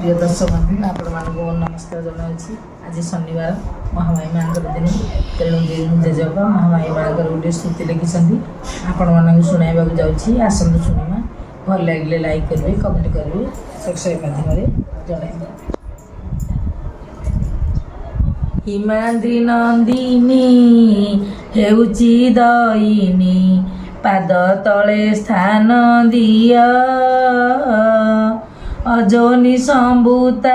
प्रिय दर्शक बंधु आपण मानक नमस्कार जनावि। आज शनिवार महामाई माँ दिन तेणु जेजबा महामाई माँ गोटे स्तुति लिखिं आपण मानक शुणाइबा जाऊँगी। आसतु शुणा भल लगे लाइक करेंगे कमेंट करेंगे सब्सक्राइब माध्यम जन। हिमाद्री नंदिनी हेउची दयिनी पाद तले स्थान दिया अजनी संभूता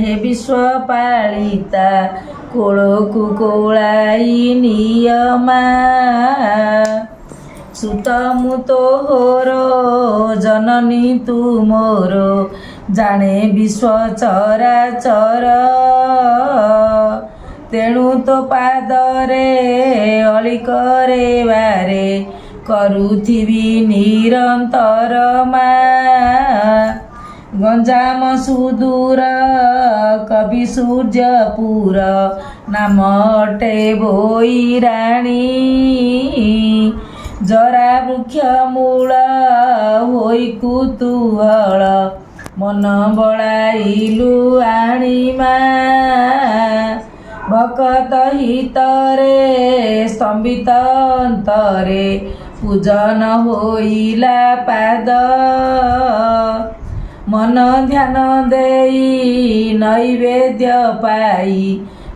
हे विश्व पालिता कोलकु कोलाई नियमा सुत मु तोहर जननी तू मोर जाने विश्व चराचर तेणु तो पादरे अली करे बारे करुथिबी निरंतर मा गंजाम सुदूर कवि सूर्यपुर नाम अटे बोई राणी जरा वृक्ष मूल होई कुतूहल मन बड़ाइलु आणीमा भकत हितरे स्तंभित अंतरे पूजन होइला पाद मन ध्यान देई नैवेद्य पाई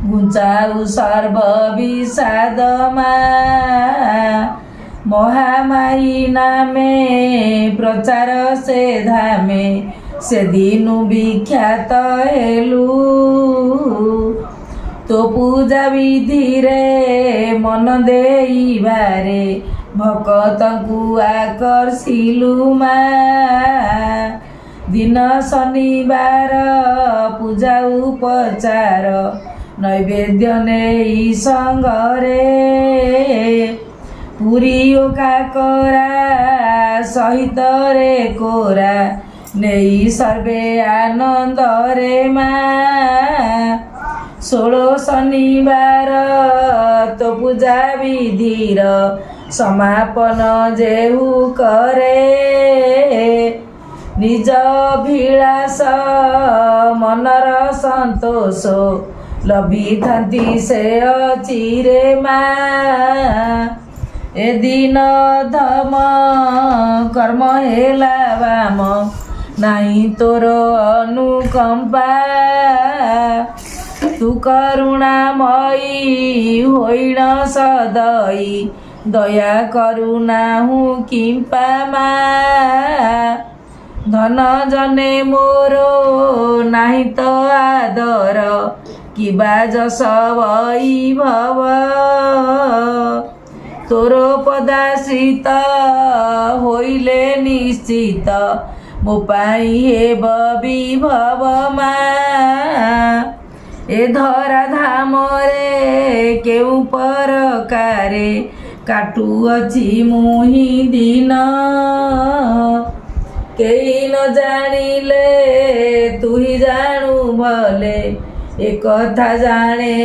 गुंचाऊ सर्व विषादमा महामाई नामे प्रचार से धामे से दिनु विख्यात हेलु तो पूजा विधि रे मन देई बारे भक्तंकु आकर्षिलु मा दिन शनिवार पूजा उपचार नैवेद्य नेई संगरे पुरी काकरा सहित रे कोरा नेई सर्वे आनंद रे मा 16 शनिवार तो पूजा विधिर समापन जेहु करे निज अभिलाष मनर संतोष लभिथांती से अचिरे मा ए दिन धम कर्म हेला वाम नाही तोर अनुकंपा तू करुणामयी होइण सदयी दया करुणा हूँ किंपा मा धन जने मोरो नाही तो आदर किबा जस वैभव तोर पदाश्रित होइले निश्चित मो पाई हेब विभव मा ए धरा धाम रे केउ परकारे काटुअछि मुहि दिन केही न जानिले तू ही जानू भले एक कथा जाने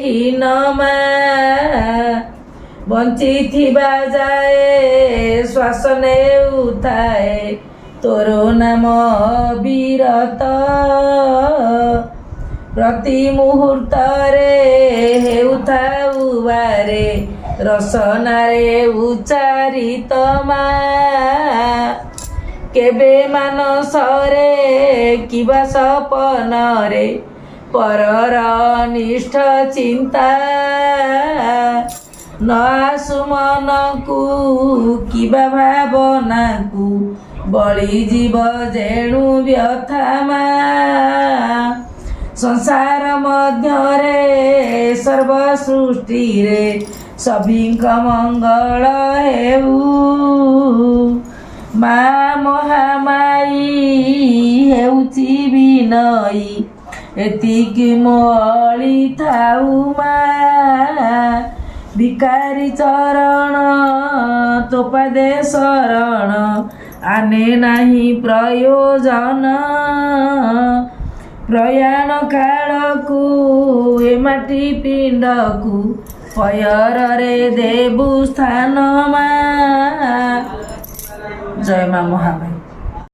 ही नमा बंची थिबा जाए श्वास नेउथाए तोरो नाम विरत प्रति मुहूर्त रे हेउथाउ बारे रसनारे उच्चारित मा केबे मानसरे किबा सपनरे परर निष्ठ चिंता न आसु मनकु किबा भावनाकु बळी जीव जेणु व्यथा मा संसार मध्यरे सर्व सृष्टि रे सभिंक मंगल हेउ मा महामाई हेउची विनयी एतिकी मोली थाउ मा भिकारी चरण तो पदे शरण आने नाही प्रयोजन प्रयाण कालकु ए माटी पिंडकु पयर रे देबु स्थान मा जय माँ महामाई।